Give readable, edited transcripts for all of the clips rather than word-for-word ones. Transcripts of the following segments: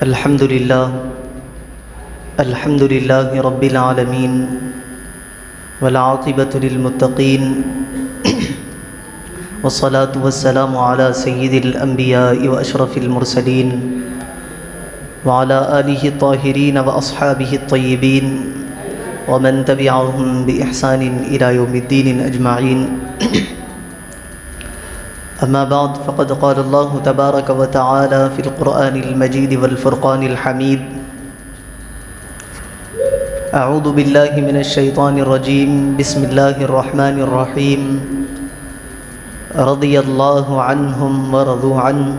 الحمد لله رب العالمين والعاقبة للمتقين والصلاة والسلام على سيد الأنبياء وأشرف المرسلين وعلى آله الطاهرين وأصحابه الطيبين ومن تبعهم بإحسان إلى يوم الدين أجمعين. أما بعد فقد قال الله تبارك وتعالى في القرآن المجيد والفرقان الحميد: أعوذ بالله من الشيطان الرجيم. بسم الله الرحمن الرحيم. رضي الله عنهم ورضوا عنه.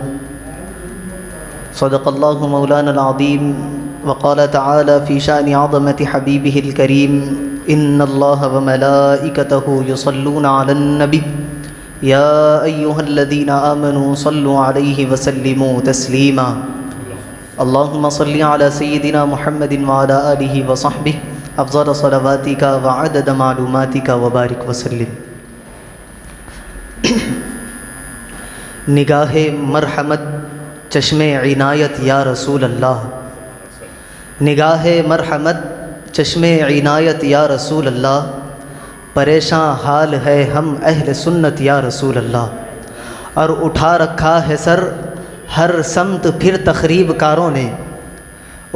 صدق الله مولانا العظيم. وقال تعالى في شأن عظمة حبيبه الكريم: إن الله وملائكته يصلون على النبي يا أيها الذين آمنوا صلوا عليه وسلموا تسليما. اللهم صل على سيدنا محمد وعلى آله وصحبه أفضل صلواتك وعدد معلوماتك وبارك وسلم. نگاہ مرحمت چشم عنایت یا رسول اللہ. نگاہ مرحمت چشم عنایت یا رسول اللہ. پریشاں حال ہے ہم اہل سنت یا رسول اللہ. اور اٹھا رکھا ہے سر ہر سمت پھر تخریب کاروں نے.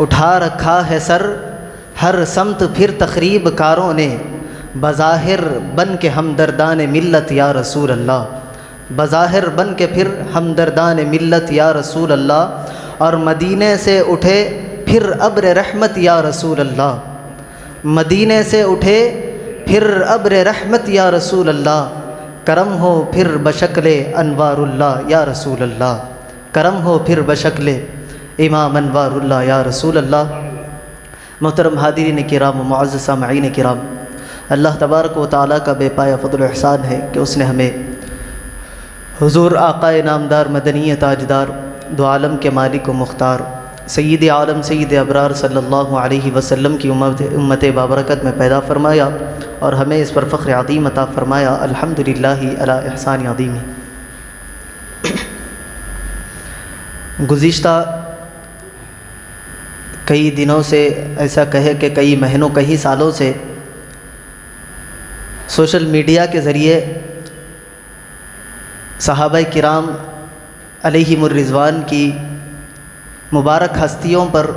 اٹھا رکھا ہے سر ہر سمت پھر تخریب کاروں نے. بظاہر بن کے ہمدردان ملت یا رسول اللہ. بظاہر بن کے پھر ہمدردان ملت یا رسول اللہ. اور مدینے سے اٹھے پھر ابر رحمت یا رسول اللہ. مدینے سے اٹھے پھر ابر رحمت یا رسول اللہ. کرم ہو پھر بشکل انوار اللہ یا رسول اللہ. کرم ہو پھر بشکل امام انوار اللہ یا رسول اللہ. محترم حاضرین کرام و معزز سامعین کرام، اللہ تبارک و تعالیٰ کا بے پایا فضل و احسان ہے کہ اس نے ہمیں حضور آقائے نامدار مدنی تاجدار دو عالم کے مالک و مختار سید عالم سید ابرار صلی اللہ علیہ وسلم کی امت بابرکت میں پیدا فرمایا اور ہمیں اس پر فخر عظیم عطا فرمایا. الحمدللہ علی احسان عظیم. گزشتہ کئی دنوں سے، ایسا کہے کہ کئی مہینوں کئی سالوں سے سوشل میڈیا کے ذریعے صحابہ کرام علیہم الرضوان کی مبارک ہستیوں پر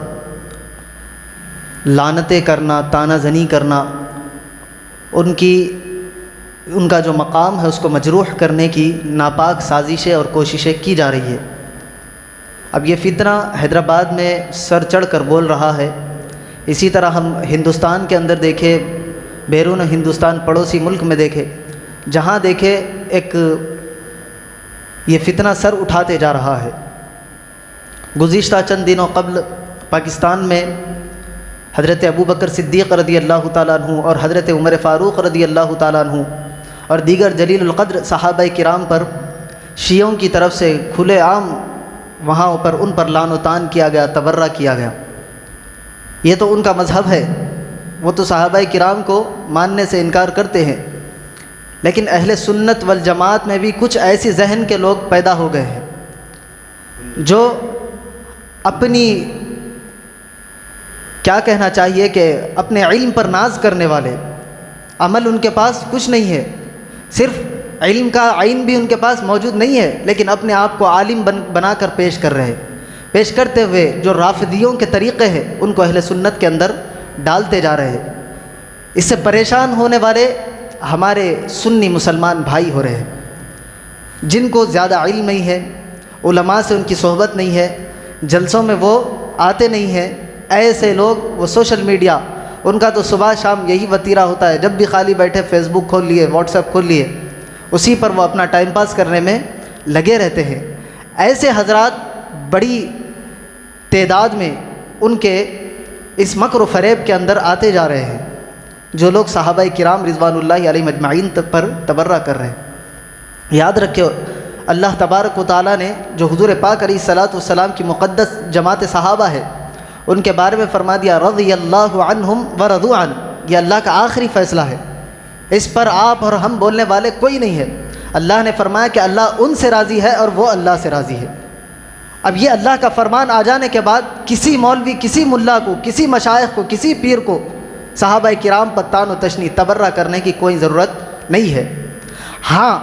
لعنتیں کرنا، طعنہ زنی کرنا، ان کا جو مقام ہے اس کو مجروح کرنے کی ناپاک سازشیں اور کوششیں کی جا رہی ہے. اب یہ فتنہ حیدرآباد میں سر چڑھ کر بول رہا ہے. اسی طرح ہم ہندوستان کے اندر دیکھیں، بیرون ہندوستان پڑوسی ملک میں دیکھیں، جہاں دیکھیں ایک یہ فتنہ سر اٹھاتے جا رہا ہے. گزشتہ چند دنوں قبل پاکستان میں حضرت ابوبکر صدیق رضی اللہ تعالیٰ عنہ اور حضرت عمر فاروق رضی اللہ تعالیٰ عنہ اور دیگر جلیل القدر صحابہ کرام پر شیعوں کی طرف سے کھلے عام وہاں پر ان پر لعن و طعن کیا گیا، تبرہ کیا گیا. یہ تو ان کا مذہب ہے، وہ تو صحابہ کرام کو ماننے سے انکار کرتے ہیں. لیکن اہل سنت والجماعت میں بھی کچھ ایسی ذہن کے لوگ پیدا ہو گئے ہیں جو اپنی کیا کہنا چاہیے کہ اپنے علم پر ناز کرنے والے، عمل ان کے پاس کچھ نہیں ہے، صرف علم کا عین بھی ان کے پاس موجود نہیں ہے، لیکن اپنے آپ کو عالم بنا کر پیش کر رہے، پیش کرتے ہوئے جو رافضیوں کے طریقے ہیں ان کو اہل سنت کے اندر ڈالتے جا رہے ہیں. اس سے پریشان ہونے والے ہمارے سنی مسلمان بھائی ہو رہے ہیں، جن کو زیادہ علم نہیں ہے، علماء سے ان کی صحبت نہیں ہے، جلسوں میں وہ آتے نہیں ہیں. ایسے لوگ وہ سوشل میڈیا، ان کا تو صبح شام یہی وتیرہ ہوتا ہے، جب بھی خالی بیٹھے فیس بک کھول لیے، واٹس ایپ کھول لیے، اسی پر وہ اپنا ٹائم پاس کرنے میں لگے رہتے ہیں. ایسے حضرات بڑی تعداد میں ان کے اس مکر و فریب کے اندر آتے جا رہے ہیں، جو لوگ صحابہ کرام رضوان اللہ علیہم اجمعین پر تبرہ کر رہے ہیں. یاد رکھو، اللہ تبارک و تعالیٰ نے جو حضور پاک علیہ الصلاۃ والسلام کی مقدس جماعت صحابہ ہے ان کے بارے میں فرما دیا رضی اللہ عنہم ورضوا عنہ. یہ اللہ کا آخری فیصلہ ہے، اس پر آپ اور ہم بولنے والے کوئی نہیں ہے. اللہ نے فرمایا کہ اللہ ان سے راضی ہے اور وہ اللہ سے راضی ہے. اب یہ اللہ کا فرمان آ جانے کے بعد کسی مولوی، کسی ملا کو، کسی مشائخ کو، کسی پیر کو صحابہ کرام پر طعن و تشنیع تبرہ کرنے کی کوئی ضرورت نہیں ہے۔ ہاں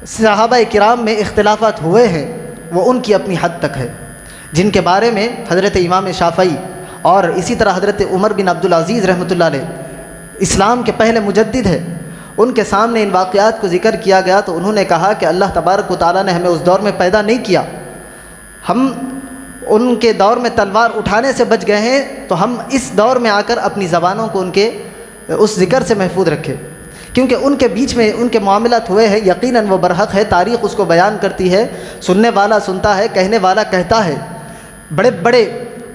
صحابہ کرام میں اختلافات ہوئے ہیں، وہ ان کی اپنی حد تک ہے، جن کے بارے میں حضرت امام شافعی اور اسی طرح حضرت عمر بن عبدالعزیز رحمۃ اللہ علیہ اسلام کے پہلے مجدد ہے، ان کے سامنے ان واقعات کو ذکر کیا گیا تو انہوں نے کہا کہ اللہ تبارک و تعالیٰ نے ہمیں اس دور میں پیدا نہیں کیا، ہم ان کے دور میں تلوار اٹھانے سے بچ گئے ہیں، تو ہم اس دور میں آ کر اپنی زبانوں کو ان کے اس ذکر سے محفوظ رکھے، کیونکہ ان کے بیچ میں ان کے معاملات ہوئے ہیں، یقیناً وہ برحق ہے، تاریخ اس کو بیان کرتی ہے، سننے والا سنتا ہے، کہنے والا کہتا ہے۔ بڑے بڑے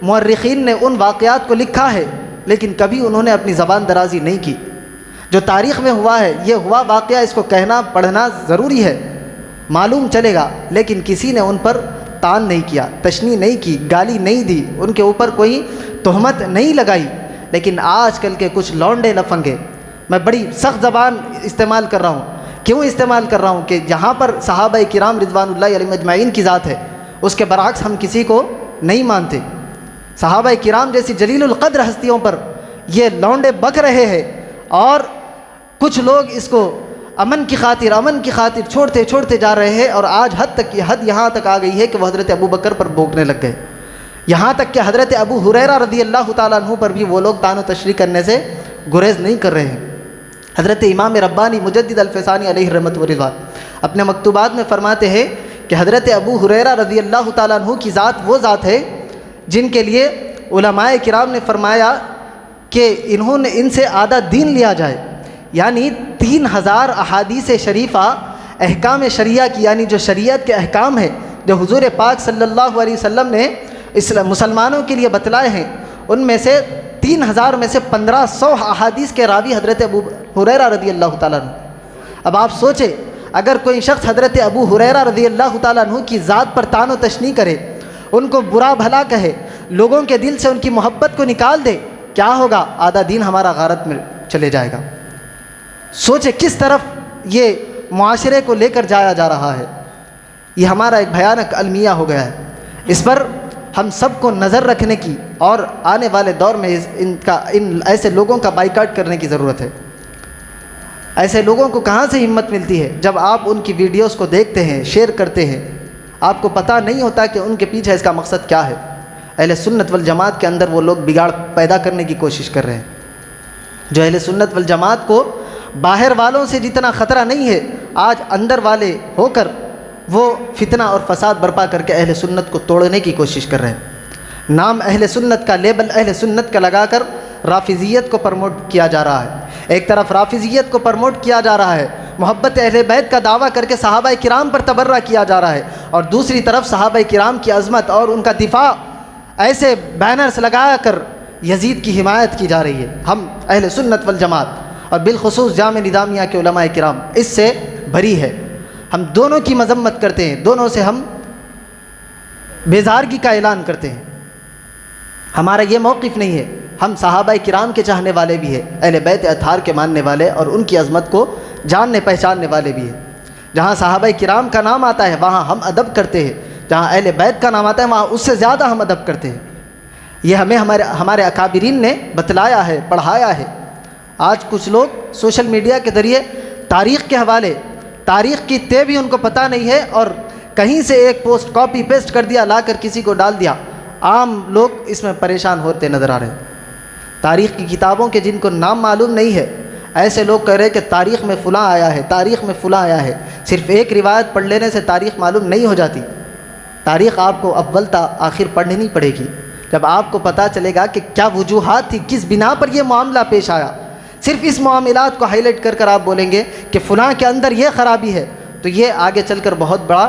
مورخین نے ان واقعات کو لکھا ہے، لیکن کبھی انہوں نے اپنی زبان درازی نہیں کی۔ جو تاریخ میں ہوا ہے یہ ہوا واقعہ، اس کو کہنا پڑھنا ضروری ہے، معلوم چلے گا، لیکن کسی نے ان پر طعن نہیں کیا، تشنیع نہیں کی، گالی نہیں دی، ان کے اوپر کوئی تہمت نہیں لگائی۔ لیکن آج کل کے کچھ لونڈے لفنگے، میں بڑی سخت زبان استعمال کر رہا ہوں، کیوں استعمال کر رہا ہوں کہ جہاں پر صحابہ کرام رضوان اللہ علیہم اجمعین کی ذات ہے، اس کے برعکس ہم کسی کو نہیں مانتے۔ صحابہ کرام جیسی جلیل القدر ہستیوں پر یہ لونڈے بک رہے ہیں، اور کچھ لوگ اس کو امن کی خاطر چھوڑتے جا رہے ہیں، اور آج حد یہاں تک آ گئی ہے کہ وہ حضرت ابو بکر پر بھونکنے لگ گئے، یہاں تک کہ حضرت ابو ہریرہ رضی اللہ تعالیٰ عنہ پر بھی وہ لوگ طعن و تشریح کرنے سے گریز نہیں کر رہے ہیں۔ حضرت امام ربانی مجدد الفسانی علیہ رحمت و رضوان اپنے مکتوبات میں فرماتے ہیں کہ حضرت ابو ہریرہ رضی اللہ تعالیٰ عنہ کی ذات وہ ذات ہے جن کے لیے علماء کرام نے فرمایا کہ ان سے آدھا دین لیا جائے، یعنی 3000 احادیث شریفہ احکام شریعہ کی، یعنی جو شریعت کے احکام ہیں جو حضور پاک صلی اللہ علیہ وسلم نے مسلمانوں کے لیے بتلائے ہیں، ان میں سے 3000 میں سے 1500 احادیث کے راوی حضرت ابو ہریرہ رضی اللہ تعالیٰ عنہ۔ اب آپ سوچیں، اگر کوئی شخص حضرت ابو ہریرہ رضی اللہ تعالیٰ عنہ کی ذات پر طعن و تشنیع کرے، ان کو برا بھلا کہے، لوگوں کے دل سے ان کی محبت کو نکال دے، کیا ہوگا؟ آدھا دین ہمارا غارت میں چلے جائے گا۔ سوچے کس طرف یہ معاشرے کو لے کر جایا جا رہا ہے، یہ ہمارا ایک بھیانک المیہ ہو گیا ہے۔ اس پر ہم سب کو نظر رکھنے کی اور آنے والے دور میں ان ایسے لوگوں کا بائیکاٹ کرنے کی ضرورت ہے۔ ایسے لوگوں کو کہاں سے ہمت ملتی ہے؟ جب آپ ان کی ویڈیوز کو دیکھتے ہیں، شیئر کرتے ہیں، آپ کو پتہ نہیں ہوتا کہ ان کے پیچھے اس کا مقصد کیا ہے۔ اہل سنت والجماعت کے اندر وہ لوگ بگاڑ پیدا کرنے کی کوشش کر رہے ہیں۔ جو اہل سنت والجماعت کو باہر والوں سے جتنا خطرہ نہیں ہے، آج اندر والے ہو کر وہ فتنہ اور فساد برپا کر کے اہل سنت کو توڑنے کی کوشش کر رہے ہیں۔ نام اہل سنت کا، لیبل اہل سنت کا لگا کر رافضیت کو پروموٹ کیا جا رہا ہے۔ ایک طرف رافضیت کو پروموٹ کیا جا رہا ہے، محبت اہل بیت کا دعویٰ کر کے صحابہ کرام پر تبرہ کیا جا رہا ہے، اور دوسری طرف صحابہ کرام کی عظمت اور ان کا دفاع ایسے بینرز لگا کر یزید کی حمایت کی جا رہی ہے۔ ہم اہل سنت والجماعت اور بالخصوص جامع نظامیہ کے علماء کرام اس سے بری ہے۔ ہم دونوں کی مذمت کرتے ہیں، دونوں سے ہم بیزارگی کا اعلان کرتے ہیں۔ ہمارا یہ موقف نہیں ہے، ہم صحابہ کرام کے چاہنے والے بھی ہیں، اہل بیت اطہار کے ماننے والے اور ان کی عظمت کو جاننے پہچاننے والے بھی ہیں۔ جہاں صحابہ کرام کا نام آتا ہے وہاں ہم ادب کرتے ہیں، جہاں اہل بیت کا نام آتا ہے وہاں اس سے زیادہ ہم ادب کرتے ہیں۔ یہ ہمیں ہمارے اکابرین نے بتلایا ہے، پڑھایا ہے۔ آج کچھ لوگ سوشل میڈیا کے ذریعے تاریخ کے حوالے، تاریخ کی طے بھی ان کو پتہ نہیں ہے، اور کہیں سے ایک پوسٹ کاپی پیسٹ کر دیا، لا کر کسی کو ڈال دیا۔ عام لوگ اس میں پریشان ہوتے نظر آ رہے ہیں۔ تاریخ کی کتابوں کے جن کو نام معلوم نہیں ہے، ایسے لوگ کہہ رہے ہیں کہ تاریخ میں فلاں آیا ہے، تاریخ میں فلاں آیا ہے۔ صرف ایک روایت پڑھ لینے سے تاریخ معلوم نہیں ہو جاتی۔ تاریخ آپ کو اول تا آخر پڑھنی پڑے گی، جب آپ کو پتہ چلے گا کہ کیا وجوہات تھی، کس بنا پر یہ معاملہ پیش آیا۔ صرف اس معاملات کو ہائی لائٹ کر کر آپ بولیں گے کہ فلاں کے اندر یہ خرابی ہے، تو یہ آگے چل کر بہت بڑا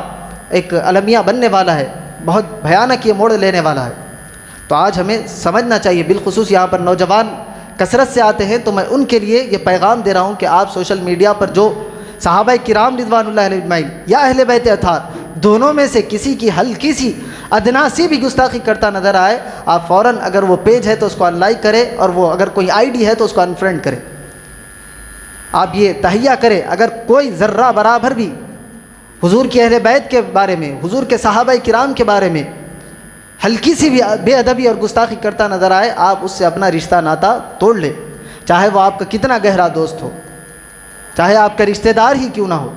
ایک المیہ بننے والا ہے، بہت بھیانک یہ موڑ لینے والا ہے۔ تو آج ہمیں سمجھنا چاہیے، بالخصوص یہاں پر نوجوان کثرت سے آتے ہیں، تو میں ان کے لیے یہ پیغام دے رہا ہوں کہ آپ سوشل میڈیا پر جو صحابہ کرام رضوان اللہ علیہ اجمعین یا اہل بیت اطہار دونوں میں سے کسی کی ہلکی سی ادنا سی بھی گستاخی کرتا نظر آئے، آپ فوراً اگر وہ پیج ہے تو اس کو ان لائک کریں، اور وہ اگر کوئی آئی ڈی ہے تو اس کو انفرینڈ کریں۔ آپ یہ تہیہ کریں، اگر کوئی ذرہ برابر بھی حضور کی اہل بیت کے بارے میں، حضور کے صحابہ کرام کے بارے میں ہلکی سی بھی بے ادبی اور گستاخی کرتا نظر آئے، آپ اس سے اپنا رشتہ ناتا توڑ لیں، چاہے وہ آپ کا کتنا گہرا دوست ہو، چاہے آپ کا رشتہ دار ہی کیوں نہ ہو۔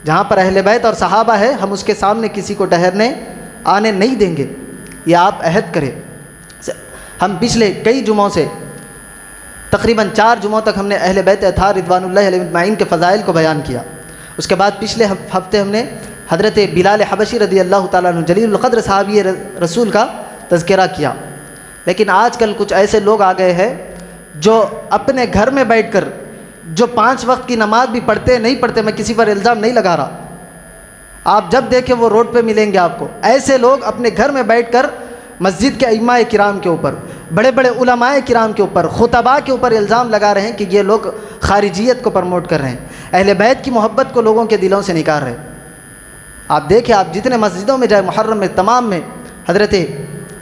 جہاں پر اہل بیت اور صحابہ ہے، ہم اس کے سامنے کسی کو ٹھہرنے آنے نہیں دیں گے، یہ آپ عہد کریں۔ ہم پچھلے کئی جمعوں سے تقریباً 4 جمعوں تک ہم نے اہل بیت اطہار رضوان اللہ علیہم اجمعین کے فضائل کو بیان کیا۔ اس کے بعد پچھلے ہفتے ہم نے حضرت بلال حبشی رضی اللہ تعالیٰ عنہ جلیل القدر صحابی رسول کا تذکرہ کیا۔ لیکن آج کل کچھ ایسے لوگ آ گئے ہیں جو اپنے گھر میں بیٹھ کر جو 5 وقت کی نماز بھی پڑھتے نہیں پڑھتے، میں کسی پر الزام نہیں لگا رہا، آپ جب دیکھیں وہ روڈ پہ ملیں گے آپ کو، ایسے لوگ اپنے گھر میں بیٹھ کر مسجد کے ائمہ کرام کے اوپر، بڑے بڑے علماء کرام کے اوپر، خطباء کے اوپر الزام لگا رہے ہیں کہ یہ لوگ خارجیت کو پروموٹ کر رہے ہیں، اہل بیت کی محبت کو لوگوں کے دلوں سے نکال رہے ہیں۔ آپ دیکھیں، آپ جتنے مسجدوں میں جائے، محرم میں تمام میں حضرت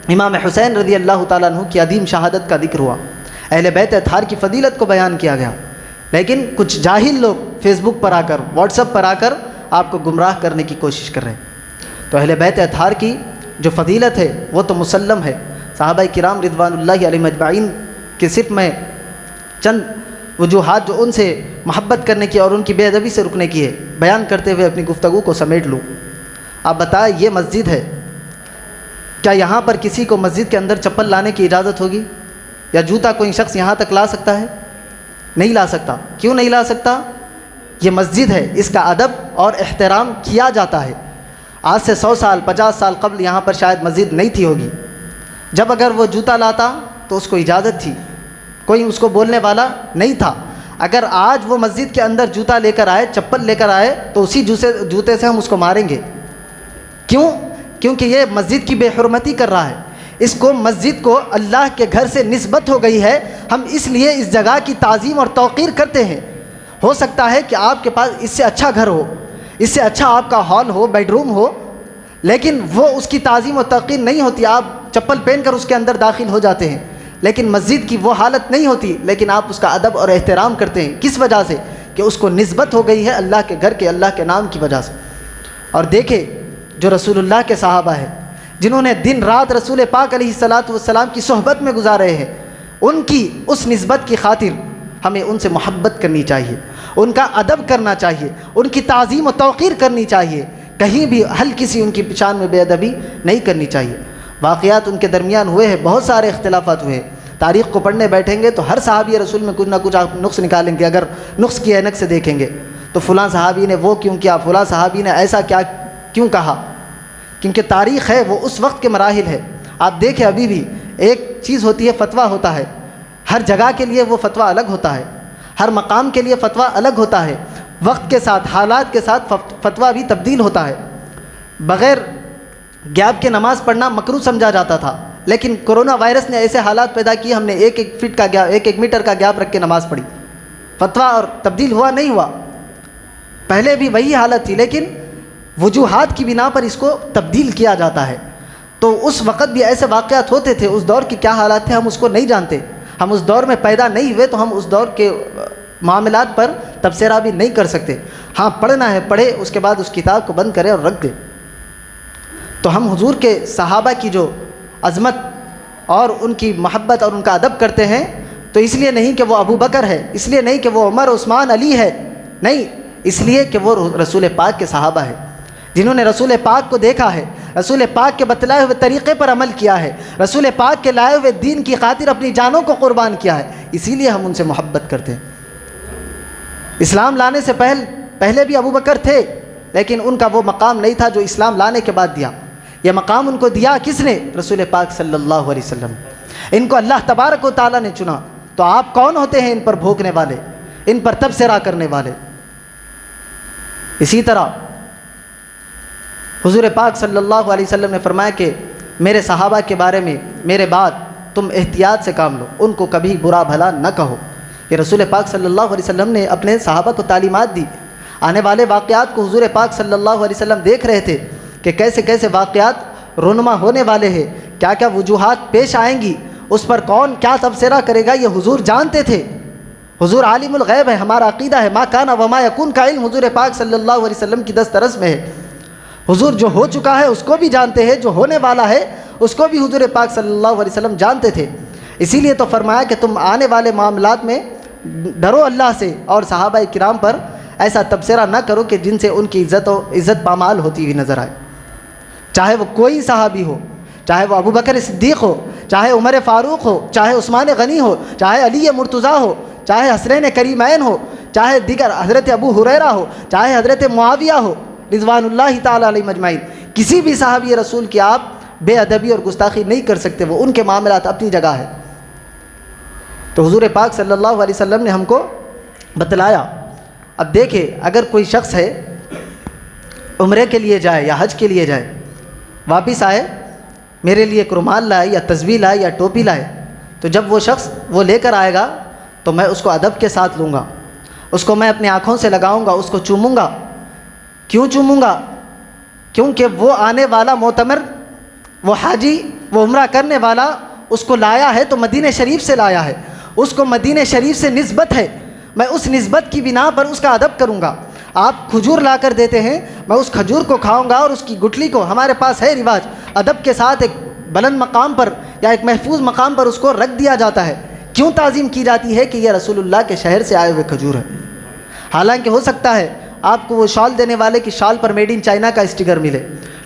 امام حسین رضی اللہ تعالیٰ عنہ کی عظیم شہادت کا ذکر ہوا، اہل بیت اطہار کی فضیلت کو بیان کیا گیا، لیکن کچھ جاہل لوگ فیس بک پر آ کر، واٹس ایپ پر آ کر آپ کو گمراہ کرنے کی کوشش کر رہے ہیں۔ تو اہل بیت اطہار کی جو فضیلت ہے وہ تو مسلم ہے۔ صحابہ کرام رضوان اللہ علیہم اجمعین کے صرف میں چند وجوہات جو ان سے محبت کرنے کی اور ان کی بے ادبی سے رکنے کی ہے بیان کرتے ہوئے اپنی گفتگو کو سمیٹ لوں۔ آپ بتائیں، یہ مسجد ہے، کیا یہاں پر کسی کو مسجد کے اندر چپل لانے کی اجازت ہوگی؟ یا جوتا کوئی شخص یہاں تک لا سکتا ہے؟ نہیں لا سکتا۔ کیوں نہیں لا سکتا؟ یہ مسجد ہے، اس کا ادب اور احترام کیا جاتا ہے۔ آج سے 100 سال 50 سال قبل یہاں پر شاید مسجد نہیں تھی ہوگی، جب اگر وہ جوتا لاتا تو اس کو اجازت تھی، کوئی اس کو بولنے والا نہیں تھا۔ اگر آج وہ مسجد کے اندر جوتا لے کر آئے، چپل لے کر آئے، تو اسی جوتے سے ہم اس کو ماریں گے۔ کیوں؟ کیونکہ یہ مسجد کی بے حرمتی کر رہا ہے، اس کو مسجد کو اللہ کے گھر سے نسبت ہو گئی ہے، ہم اس لیے اس جگہ کی تعظیم اور توقیر کرتے ہیں۔ ہو سکتا ہے کہ آپ کے پاس اس سے اچھا گھر ہو، اس سے اچھا آپ کا ہال ہو، بیڈ روم ہو، لیکن وہ اس کی تعظیم و توقیر نہیں ہوتی، آپ چپل پہن کر اس کے اندر داخل ہو جاتے ہیں، لیکن مسجد کی وہ حالت نہیں ہوتی، لیکن آپ اس کا ادب اور احترام کرتے ہیں۔ کس وجہ سے؟ کہ اس کو نسبت ہو گئی ہے اللہ کے گھر کے، اللہ کے نام کی وجہ سے۔ اور دیکھیں، جو رسول اللہ کے صحابہ ہیں، جنہوں نے دن رات رسول پاک علیہ الصلاۃ والسلام کی صحبت میں گزارے ہیں، ان کی اس نسبت کی خاطر ہمیں ان سے محبت کرنی چاہیے، ان کا ادب کرنا چاہیے، ان کی تعظیم و توقیر کرنی چاہیے، کہیں بھی ہلکی سی ان کی شان میں بے ادبی نہیں کرنی چاہیے۔ واقعات ان کے درمیان ہوئے ہیں، بہت سارے اختلافات ہوئے ہیں، تاریخ کو پڑھنے بیٹھیں گے تو ہر صحابی رسول میں کچھ نہ کچھ آپ نقص نکالیں گے۔ اگر نقص کی عینک سے دیکھیں گے تو فلاں صحابی نے وہ کیوں کیا، فلاں صحابی نے ایسا کیا کیوں کہا، کیونکہ تاریخ ہے، وہ اس وقت کے مراحل ہے۔ آپ دیکھیں، ابھی بھی ایک چیز ہوتی ہے، فتویٰ ہوتا ہے، ہر جگہ کے لیے وہ فتویٰ الگ ہوتا ہے، ہر مقام کے لیے فتویٰ الگ ہوتا ہے، وقت کے ساتھ، حالات کے ساتھ فتویٰ بھی تبدیل ہوتا ہے۔ بغیر گیپ کے نماز پڑھنا مکروہ سمجھا جاتا تھا، لیکن کرونا وائرس نے ایسے حالات پیدا کیے، ہم نے ایک میٹر کا گیپ رکھ کے نماز پڑھی، فتویٰ اور تبدیل ہوا نہیں ہوا؟ پہلے بھی وہی حالت تھی، لیکن وجوہات کی بنا پر اس کو تبدیل کیا جاتا ہے۔ تو اس وقت بھی ایسے واقعات ہوتے تھے، اس دور کے کیا حالات تھے ہم اس کو نہیں جانتے، ہم اس دور میں پیدا نہیں ہوئے، تو ہم اس دور کے معاملات پر تبصرہ بھی نہیں کر سکتے۔ ہاں، پڑھنا ہے پڑھے، اس کے بعد اس کتاب کو بند کرے اور رکھ دے۔ تو ہم حضور کے صحابہ کی جو عظمت اور ان کی محبت اور ان کا ادب کرتے ہیں، تو اس لیے نہیں کہ وہ ابو بکر ہے، اس لیے نہیں کہ وہ عمر، عثمان، علی ہے، نہیں، اس لیے کہ وہ رسول پاک کے صحابہ ہیں، جنہوں نے رسول پاک کو دیکھا ہے، رسول پاک کے بتلائے ہوئے طریقے پر عمل کیا ہے، رسول پاک کے لائے ہوئے دین کی خاطر اپنی جانوں کو قربان کیا ہے، اسی لیے ہم ان سے محبت کرتے ہیں۔ اسلام لانے سے پہلے بھی ابو بکر تھے، لیکن ان کا وہ مقام نہیں تھا جو اسلام لانے کے بعد دیا۔ یہ مقام ان کو دیا کس نے؟ رسول پاک صلی اللہ علیہ وسلم۔ ان کو اللہ تبارک و تعالیٰ نے چنا، تو آپ کون ہوتے ہیں ان پر بھونکنے والے، ان پر تبصرہ کرنے والے؟ اسی طرح حضور پاک صلی اللہ علیہ وسلم نے فرمایا کہ میرے صحابہ کے بارے میں میرے بعد تم احتیاط سے کام لو، ان کو کبھی برا بھلا نہ کہو۔ یہ رسول پاک صلی اللہ علیہ وسلم نے اپنے صحابہ کو تعلیمات دی۔ آنے والے واقعات کو حضور پاک صلی اللہ علیہ وسلم دیکھ رہے تھے کہ کیسے کیسے واقعات رونما ہونے والے ہیں، کیا کیا وجوہات پیش آئیں گی، اس پر کون کیا تبصرہ کرے گا، یہ حضور جانتے تھے۔ حضور عالم الغیب ہے، ہمارا عقیدہ ہے، ما کان وما یکون کا علم حضور پاک صلی اللہ علیہ وسلم کی دسترس میں ہے۔ حضور جو ہو چکا ہے اس کو بھی جانتے ہیں، جو ہونے والا ہے اس کو بھی حضور پاک صلی اللہ علیہ وسلم جانتے تھے۔ اسی لیے تو فرمایا کہ تم آنے والے معاملات میں ڈرو اللہ سے، اور صحابہ کرام پر ایسا تبصرہ نہ کرو کہ جن سے ان کی عزت پامال ہوتی ہوئی نظر آئے، چاہے وہ کوئی صحابی ہو، چاہے وہ ابو بکر صدیق ہو، چاہے عمر فاروق ہو، چاہے عثمان غنی ہو، چاہے علی مرتضیٰ ہو، چاہے حسنین کریمین ہو، چاہے دیگر حضرت ابو ہریرہ ہو، چاہے حضرت معاویہ ہو رضوان اللہ تعالیٰ علیہ مجمعین، کسی بھی صحابی رسول کی آپ بے ادبی اور گستاخی نہیں کر سکتے، وہ ان کے معاملات اپنی جگہ ہے۔ تو حضور پاک صلی اللہ علیہ وسلم نے ہم کو بتلایا۔ اب دیکھیں، اگر کوئی شخص ہے عمرے کے لیے جائے یا حج کے لیے جائے، واپس آئے میرے لیے ایک رومال لائے یا تسبیح لائے یا ٹوپی لائے، تو جب وہ شخص وہ لے کر آئے گا تو میں اس کو ادب کے ساتھ لوں گا، اس کو میں اپنی آنکھوں سے لگاؤں گا، اس کو چوموں گا۔ کیوں چوموں گا؟ کیونکہ وہ آنے والا معتمر، وہ حاجی، وہ عمرہ کرنے والا اس کو لایا ہے تو مدینہ شریف سے لایا ہے، اس کو مدینہ شریف سے نسبت ہے، میں اس نسبت کی بنا پر اس کا ادب کروں گا۔ آپ کھجور لا کر دیتے ہیں، میں اس کھجور کو کھاؤں گا اور اس کی گٹلی کو، ہمارے پاس ہے رواج، ادب کے ساتھ ایک بلند مقام پر یا ایک محفوظ مقام پر اس کو رکھ دیا جاتا ہے۔ کیوں تعظیم کی جاتی ہے؟ کہ یہ رسول اللہ کے شہر سے آئے ہوئے کھجور ہے۔ حالانکہ ہو سکتا ہے آپ کو وہ شال دینے والے کی شال پر میڈ ان چائنا کا اسٹیکر ملے،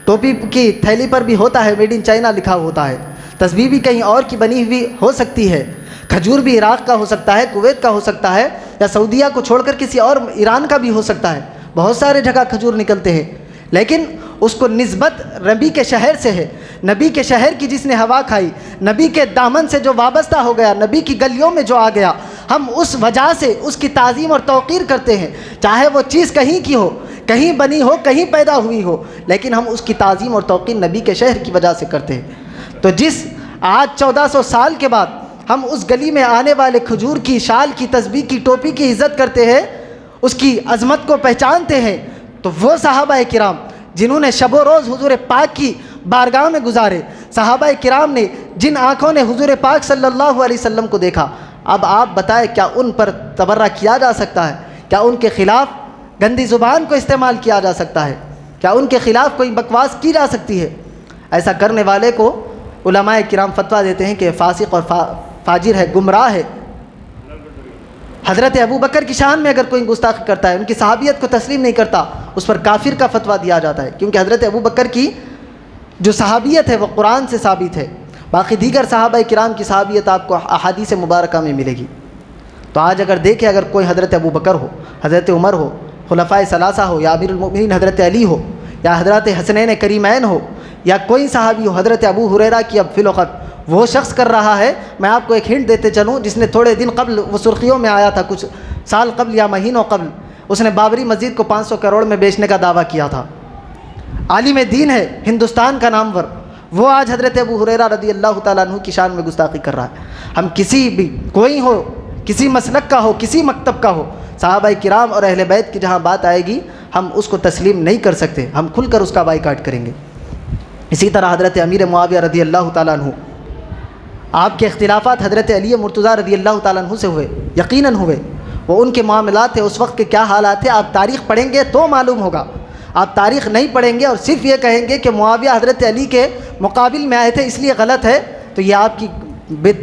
ٹوپی کی تھیلی پر بھی ہوتا ہے میڈ ان چائنا لکھا ہوتا ہے، تسبیح بھی کہیں اور کی بنی ہوئی ہو سکتی ہے، کھجور بھی عراق کا ہو سکتا ہے، کویت کا ہو سکتا ہے، یا سعودیہ کو چھوڑ کر کسی اور ایران کا بھی ہو سکتا ہے، بہت سارے جگہ کھجور نکلتے ہیں، لیکن اس کو نسبت نبی کے شہر سے ہے۔ نبی کے شہر کی جس نے ہوا کھائی، نبی کے دامن سے جو وابستہ ہو گیا، نبی کی گلیوں میں جو آ گیا، ہم اس وجہ سے اس کی تعظیم اور توقیر کرتے ہیں، چاہے وہ چیز کہیں کی ہو، کہیں بنی ہو، کہیں پیدا ہوئی ہو، لیکن ہم اس کی تعظیم اور توقیر نبی کے شہر کی وجہ سے کرتے ہیں۔ تو جس آج 1400 سال کے بعد ہم اس گلی میں آنے والے کھجور کی شال کی، تسبیح کی، ٹوپی کی عزت کرتے ہیں، اس کی عظمت کو پہچانتے ہیں، تو وہ صحابہ کرام جنہوں نے شب و روز حضور پاک کی بارگاہ میں گزارے، صحابہ کرام نے جن آنکھوں نے حضور پاک صلی اللہ علیہ وسلم کو دیکھا، اب آپ بتائیں کیا ان پر تبرہ کیا جا سکتا ہے؟ کیا ان کے خلاف گندی زبان کو استعمال کیا جا سکتا ہے؟ کیا ان کے خلاف کوئی بکواس کی جا سکتی ہے؟ ایسا کرنے والے کو علماء کرام فتویٰ دیتے ہیں کہ فاسق اور فاجر ہے، گمراہ ہے۔ حضرت ابو بکر کی شان میں اگر کوئی گستاخی کرتا ہے، ان کی صحابیت کو تسلیم نہیں کرتا، اس پر کافر کا فتویٰ دیا جاتا ہے، کیونکہ حضرت ابو بکر کی جو صحابیت ہے وہ قرآن سے ثابت ہے، باقی دیگر صحابہ کرام کی صحابیت آپ کو احادیث مبارکہ میں ملے گی۔ تو آج اگر دیکھیں، اگر کوئی حضرت ابو بکر ہو، حضرت عمر ہو، خلفائے ثلاثہ ہو، یا امیر المؤمنین حضرت علی ہو، یا حضرت حسنین کریمین ہو، یا کوئی صحابی ہو، حضرت ابو ہریرہ کی اب فی الوقت وہ شخص کر رہا ہے، میں آپ کو ایک ہنٹ دیتے چلوں، جس نے تھوڑے دن قبل وہ سرخیوں میں آیا تھا، کچھ سال قبل یا مہینوں قبل، اس نے بابری مسجد کو 500 کروڑ میں بیچنے کا دعویٰ کیا تھا۔ عالم دین ہے، ہندوستان کا نامور، وہ آج حضرت ابو ہریرہ رضی اللہ تعالیٰ عنہ کی شان میں گستاخی کر رہا ہے۔ ہم کسی بھی، کوئی ہو، کسی مسلک کا ہو، کسی مکتب کا ہو، صحابہ کرام اور اہل بیت کی جہاں بات آئے گی ہم اس کو تسلیم نہیں کر سکتے، ہم کھل کر اس کا بائیکاٹ کریں گے۔ اسی طرح حضرت امیر معاویہ رضی اللہ تعالیٰ عنہ، آپ کے اختلافات حضرت علی مرتضیٰ رضی اللہ تعالیٰ عنہ سے ہوئے، یقیناً ہوئے، وہ ان کے معاملات تھے، اس وقت کے کیا حالات تھے، آپ تاریخ پڑھیں گے تو معلوم ہوگا۔ آپ تاریخ نہیں پڑھیں گے اور صرف یہ کہیں گے کہ معاویہ حضرت علی کے مقابل میں آئے تھے اس لیے غلط ہے، تو یہ آپ کی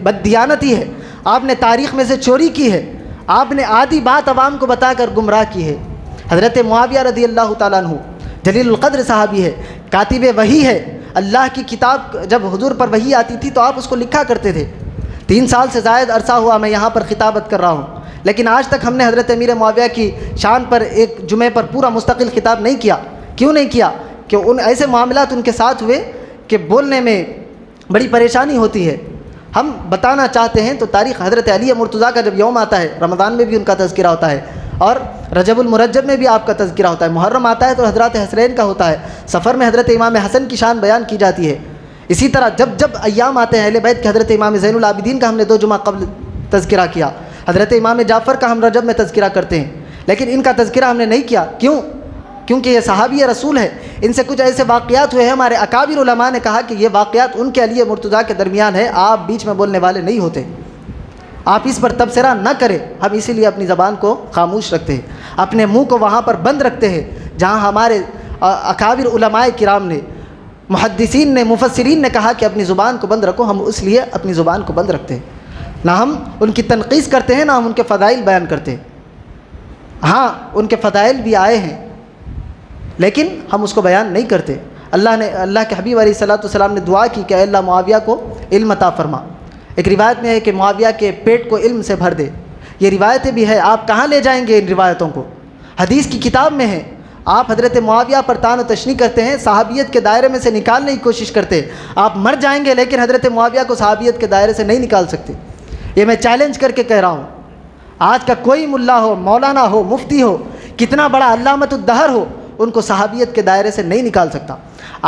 بددیانتی ہے، آپ نے تاریخ میں سے چوری کی ہے، آپ نے آدھی بات عوام کو بتا کر گمراہ کی ہے۔ حضرت معاویہ رضی اللہ تعالیٰ عنہ جلیل القدر صحابی ہے، کاتب وحی ہے، اللہ کی کتاب جب حضور پر وحی آتی تھی تو آپ اس کو لکھا کرتے تھے۔ 3 سال سے زائد عرصہ ہوا میں یہاں پر خطابت کر رہا ہوں، لیکن آج تک ہم نے حضرت امیر معاویہ کی شان پر ایک جمعے پر پورا مستقل خطاب نہیں کیا۔ کیوں نہیں کیا؟ کہ ان ایسے معاملات ان کے ساتھ ہوئے کہ بولنے میں بڑی پریشانی ہوتی ہے۔ ہم بتانا چاہتے ہیں تو تاریخ حضرت علی مرتضیٰ کا جب یوم آتا ہے، رمضان میں بھی ان کا تذکرہ ہوتا ہے، اور رجب المرجب میں بھی آپ کا تذکرہ ہوتا ہے، محرم آتا ہے تو حضرت حسنین کا ہوتا ہے، سفر میں حضرت امام حسن کی شان بیان کی جاتی ہے۔ اسی طرح جب جب ایام آتے ہیں اہل بیت کے، حضرت امام زین العابدین کا ہم نے 2 جمعہ قبل تذکرہ کیا، حضرت امام جعفر کا ہم رجب میں تذکرہ کرتے ہیں، لیکن ان کا تذکرہ ہم نے نہیں کیا۔ کیوں؟ کیونکہ یہ صحابی رسول ہے، ان سے کچھ ایسے واقعات ہوئے ہیں، ہمارے اکابر علماء نے کہا کہ یہ واقعات ان کے علی مرتضیٰ کے درمیان ہے، آپ بیچ میں بولنے والے نہیں ہوتے، آپ اس پر تبصرہ نہ کریں۔ ہم اسی لیے اپنی زبان کو خاموش رکھتے ہیں، اپنے منہ کو وہاں پر بند رکھتے ہیں جہاں ہمارے اکابر علماء کرام نے، محدثین نے، مفسرین نے کہا کہ اپنی زبان کو بند رکھو، ہم اس لیے اپنی زبان کو بند رکھتے ہیں، نہ ہم ان کی تنقیص کرتے ہیں، نہ ہم ان کے فضائل بیان کرتے ہیں۔ ہاں ان کے فضائل بھی آئے ہیں لیکن ہم اس کو بیان نہیں کرتے۔ اللہ کے حبیب علیہ الصلوۃ والسلام نے دعا کی کہ اے اللہ معاویہ کو علم عطا فرما۔ ایک روایت میں ہے کہ معاویہ کے پیٹ کو علم سے بھر دے۔ یہ روایتیں بھی ہے، آپ کہاں لے جائیں گے ان روایتوں کو؟ حدیث کی کتاب میں ہے۔ آپ حضرت معاویہ پر طعن و تشنیع کرتے ہیں، صحابیت کے دائرے میں سے نکالنے کی کوشش کرتے ہیں۔ آپ مر جائیں گے لیکن حضرت معاویہ کو صحابیت کے دائرے سے نہیں نکال سکتے۔ یہ میں چیلنج کر کے کہہ رہا ہوں۔ آج کا کوئی ملا ہو، مولانا ہو، مفتی ہو، کتنا بڑا علامۃ الدہر ہو، ان کو صحابیت کے دائرے سے نہیں نکال سکتا۔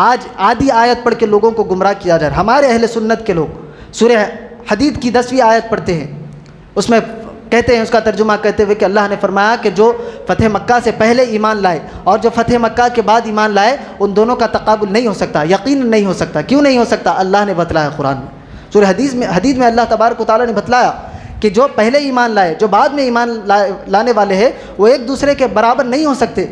آج آدھی آیت پڑھ کے لوگوں کو گمراہ کیا جا رہا ہے۔ ہمارے اہل سنت کے لوگ سورہ حدید کی 10ویں آیت پڑھتے ہیں، اس میں کہتے ہیں، اس کا ترجمہ کہتے ہوئے کہ اللہ نے فرمایا کہ جو فتح مکہ سے پہلے ایمان لائے اور جو فتح مکہ کے بعد ایمان لائے، ان دونوں کا تقابل نہیں ہو سکتا، یقین نہیں ہو سکتا۔ کیوں نہیں ہو سکتا؟ اللہ نے بتلایا قرآن میں۔ سورہ حدید میں اللہ تبارک و تعالیٰ نے بتلایا کہ جو پہلے ایمان لائے، جو بعد میں ایمان لانے والے ہیں، وہ ایک دوسرے کے برابر نہیں ہو سکتے۔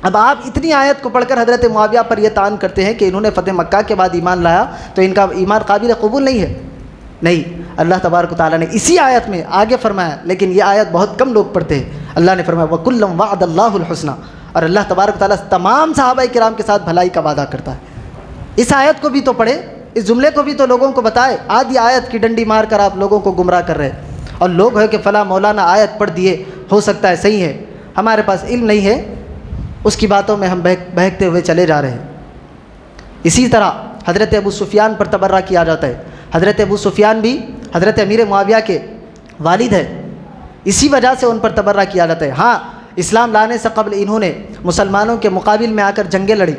اب آپ اتنی آیت کو پڑھ کر حضرت معاویہ پر یہ طعن کرتے ہیں کہ انہوں نے فتح مکہ کے بعد ایمان لایا تو ان کا ایمان قابل قبول نہیں ہے۔ نہیں، اللہ تبارک و تعالیٰ نے اسی آیت میں آگے فرمایا، لیکن یہ آیت بہت کم لوگ پڑھتے ہیں۔ اللہ نے فرمایا وَكُلًّا وَعَدَ اللَّهُ الْحُسْنَى، اور اللہ تبارک و تعالیٰ تمام صحابہ کرام کے ساتھ بھلائی کا وعدہ کرتا ہے۔ اس آیت کو بھی تو پڑھے، اس جملے کو بھی تو لوگوں کو بتائے۔ آدھی آیت کی ڈنڈی مار کر آپ لوگوں کو گمراہ کر رہے ہیں، اور لوگ ہے کہ فلاں مولانا آیت پڑھ دیے، ہو سکتا ہے صحیح ہے، ہمارے پاس علم نہیں ہے، اس کی باتوں میں ہم بہکتے ہوئے چلے جا رہے ہیں۔ اسی طرح حضرت ابو سفیان پر تبرہ کیا جاتا ہے۔ حضرت ابو سفیان بھی حضرت امیر معاویہ کے والد ہے، اسی وجہ سے ان پر تبرہ کیا جاتا ہے۔ ہاں، اسلام لانے سے قبل انہوں نے مسلمانوں کے مقابل میں آ کر جنگیں لڑی۔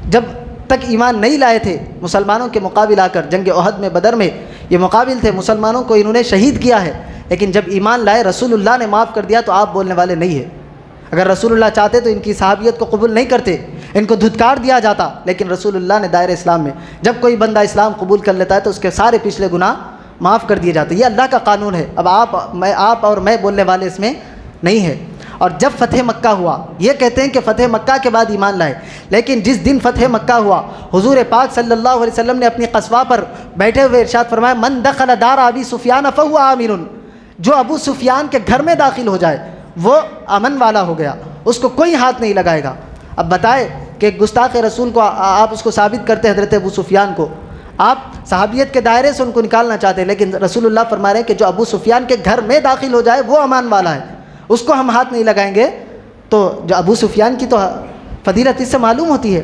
جب تک ایمان نہیں لائے تھے، مسلمانوں کے مقابل آ کر جنگ احد میں، بدر میں یہ مقابل تھے، مسلمانوں کو انہوں نے شہید کیا ہے۔ لیکن جب ایمان لائے، رسول اللہ نے معاف کر دیا، تو آپ بولنے والے نہیں ہیں۔ اگر رسول اللہ چاہتے تو ان کی صحابیت کو قبول نہیں کرتے، ان کو دھتکار دیا جاتا، لیکن رسول اللہ نے دائرہ اسلام میں جب کوئی بندہ اسلام قبول کر لیتا ہے تو اس کے سارے پچھلے گناہ معاف کر دیے جاتے ہیں۔ یہ اللہ کا قانون ہے۔ اب آپ اور میں بولنے والے اس میں نہیں ہیں۔ اور جب فتح مکہ ہوا، یہ کہتے ہیں کہ فتح مکہ کے بعد ایمان لائے، لیکن جس دن فتح مکہ ہوا، حضور پاک صلی اللہ علیہ وسلم نے اپنی قصوہ پر بیٹھے ہوئے ارشاد فرمایا من دخل دار ابی سفیان فهو آمن، جو ابو سفیان کے گھر میں داخل ہو جائے وہ امن والا ہو گیا، اس کو کوئی ہاتھ نہیں لگائے گا۔ اب بتائے کہ گستاخ رسول کو آپ اس کو ثابت کرتے ہیں، حضرت ابو سفیان کو آپ صحابیت کے دائرے سے ان کو نکالنا چاہتے ہیں، لیکن رسول اللہ فرما رہے ہیں کہ جو ابو سفیان کے گھر میں داخل ہو جائے وہ امان والا ہے، اس کو ہم ہاتھ نہیں لگائیں گے۔ تو جو ابو سفیان کی تو فضیلت اس سے معلوم ہوتی ہے۔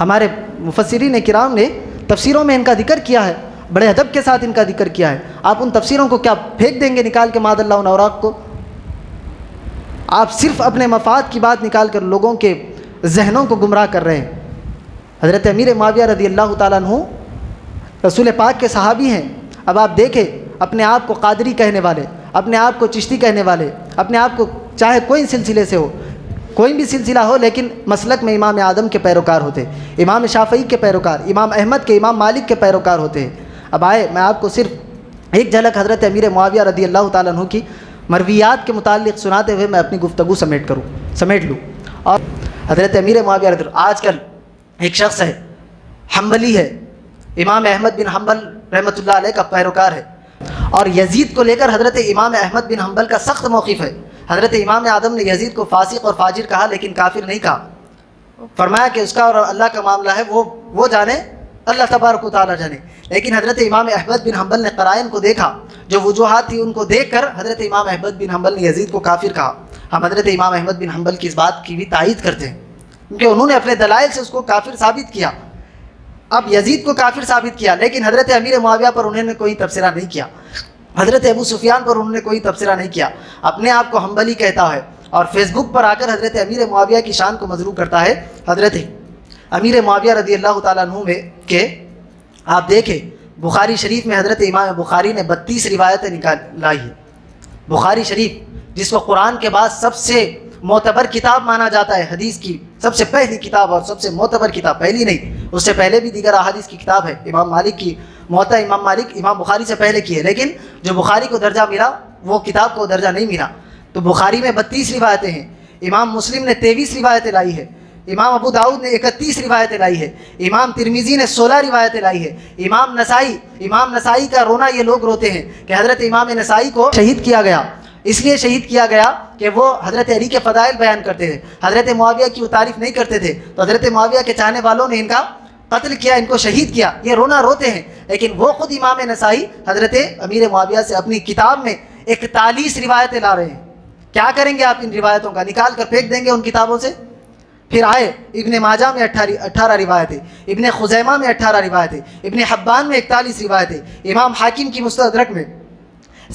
ہمارے مفسرین کرام نے تفسیروں میں ان کا ذکر کیا ہے، بڑے ادب کے ساتھ ان کا ذکر کیا ہے۔ آپ ان تفسیروں کو کیا پھینک دیں گے نکال کے معاذ اللہ ان اوراق کو؟ آپ صرف اپنے مفاد کی بات نکال کر لوگوں کے ذہنوں کو گمراہ کر رہے ہیں۔ حضرت امیر معاویہ رضی اللہ تعالیٰ عنہ رسول پاک کے صحابی ہیں۔ اب آپ دیکھیں، اپنے آپ کو قادری کہنے والے، اپنے آپ کو چشتی کہنے والے، اپنے آپ کو چاہے کوئی سلسلے سے ہو، کوئی بھی سلسلہ ہو، لیکن مسلک میں امام اعظم کے پیروکار ہوتے ہیں، امام شافعی کے پیروکار، امام احمد کے، امام مالک کے پیروکار ہوتے ہیں۔ اب آئے میں آپ کو صرف ایک جھلک حضرت امیر معاویہ رضی اللہ تعالیٰ عنہ کی مرویات کے متعلق سناتے ہوئے میں اپنی گفتگو سمیٹ لوں۔ اور حضرت امیر معاویہ رضی اللہ، آج کل ایک شخص ہے، حنبلی ہے، امام احمد بن حنبل رحمۃ اللہ علیہ کا پیروکار ہے، اور یزید کو لے کر حضرت امام احمد بن حنبل کا سخت موقف ہے۔ حضرت امام اعظم نے یزید کو فاسق اور فاجر کہا، لیکن کافر نہیں کہا۔ فرمایا کہ اس کا اور اللہ کا معاملہ ہے، وہ جانے، اللہ تبارک و تعالیٰ جانے۔ لیکن حضرت امام احمد بن حنبل نے قرائن کو دیکھا، جو وجوہات تھی ان کو دیکھ کر حضرت امام احمد بن حنبل نے یزید کو کافر کہا۔ ہم حضرت امام احمد بن حنبل کی اس بات کی بھی تائید کرتے ہیں، کیونکہ انہوں نے اپنے دلائل سے اس کو کافر ثابت کیا۔ اب یزید کو کافر ثابت کیا، لیکن حضرت امیر معاویہ پر انہوں نے کوئی تبصرہ نہیں کیا، حضرت ابو سفیان پر انہوں نے کوئی تبصرہ نہیں کیا۔ اپنے آپ کو حنبلی کہتا ہے اور فیس بک پر آ کر حضرت امیر معاویہ کی شان کو مذرو کرتا ہے۔ حضرت امیر معاویہ رضی اللہ تعالیٰ عنہ میں کہ آپ دیکھیں، بخاری شریف میں حضرت امام بخاری نے 32 روایتیں لائی ہیں۔ بخاری شریف جس کو قرآن کے بعد سب سے معتبر کتاب مانا جاتا ہے، حدیث کی سب سے پہلی کتاب اور سب سے معتبر کتاب، پہلی نہیں، اس سے پہلے بھی دیگر احادیث کی کتاب ہے، امام مالک کی موطا، امام مالک امام بخاری سے پہلے کی ہے، لیکن جو بخاری کو درجہ ملا وہ کتاب کو درجہ نہیں ملا۔ تو بخاری میں 32 روایتیں ہیں، امام مسلم نے 23 روایتیں لائی ہے، امام ابو داؤد نے 31 روایتیں لائی ہے، امام ترمذی نے 16 روایتیں لائی ہے، امام نسائی کا رونا یہ لوگ روتے ہیں کہ حضرت امام نسائی کو شہید کیا گیا، اس لیے شہید کیا گیا کہ وہ حضرت علی کے فضائل بیان کرتے تھے، حضرت معاویہ کی وہ تعریف نہیں کرتے تھے، تو حضرت معاویہ کے چاہنے والوں نے ان کا قتل کیا، ان کو شہید کیا، یہ رونا روتے ہیں۔ لیکن وہ خود امام نسائی حضرت امیر معاویہ سے اپنی کتاب میں 41 روایتیں لا رہے ہیں۔ کیا کریں گے آپ ان روایتوں کا؟ نکال کر پھینک دیں گے ان کتابوں سے؟ پھر آئے ابن ماجہ میں 18 روایتیں، ابن خزیمہ میں 18 روایتیں، ابن حبان میں 41 روایتیں، امام حاکم کی مستدرک میں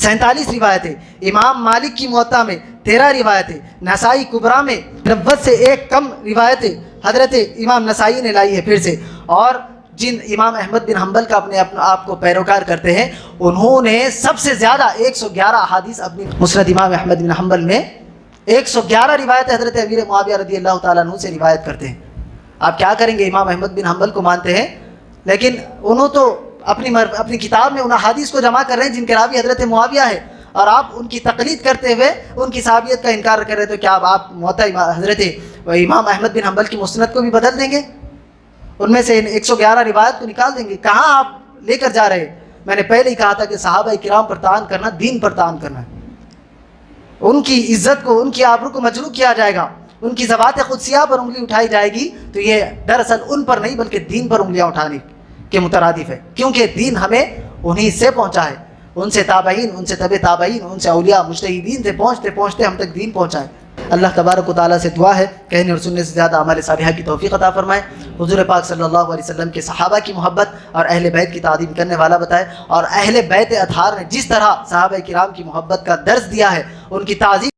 47 روایتیں، امام مالک کی موطا میں 13 روایتیں، نسائی کبریٰ میں 90 سے ایک کم روایتیں حضرت امام نسائی نے لائی ہے پھر سے۔ اور جن امام احمد بن حنبل کا اپنے آپ کو پیروکار کرتے ہیں، انہوں نے سب سے زیادہ 111 احادیث اپنی مسند امام احمد بن حنبل میں 111 روایتیں حضرت امیر معاویہ رضی اللہ تعالیٰ عنہ سے روایت کرتے ہیں۔ آپ کیا کریں گے؟ امام احمد بن حنبل کو مانتے ہیں، لیکن انہوں تو اپنی کتاب میں ان احادیث کو جمع کر رہے ہیں جن کے راوی حضرت معاویہ ہے، اور آپ ان کی تقلید کرتے ہوئے ان کی صحابیت کا انکار کر رہے ہیں۔ تو کیا آپ موطا حضرت امام احمد بن حنبل کی مسند کو بھی بدل دیں گے؟ ان میں سے 111 روایت کو نکال دیں گے؟ کہاں آپ لے کر جا رہے ہیں؟ میں نے پہلے ہی کہا تھا کہ صحابہ کرام پر طعن کرنا دین پر طعن کرنا ہے، ان کی عزت کو، ان کی آبرو کو مجروح کیا جائے گا، ان کی ذوات قدسیہ پر انگلی اٹھائی جائے گی، تو یہ دراصل ان پر نہیں بلکہ دین پر انگلیاں اٹھانے کے مترادف ہے، کیونکہ دین ہمیں انہی سے پہنچا ہے، ان سے تابعین، ان سے تبع تابعین، ان سے اولیاء مجتہدین سے پہنچتے پہنچتے ہم تک دین پہنچا ہے۔ اللہ تبارک و تعالیٰ سے دعا ہے کہنے اور سننے سے زیادہ اعمال صالحہ کی توفیق عطا فرمائے، حضور پاک صلی اللہ علیہ وسلم کے صحابہ کی محبت اور اہل بیت کی تعظیم کرنے والا بتائے، اور اہل بیت اطہار نے جس طرح صحابہ کرام کی محبت کا درس دیا ہے، ان کی تعظیم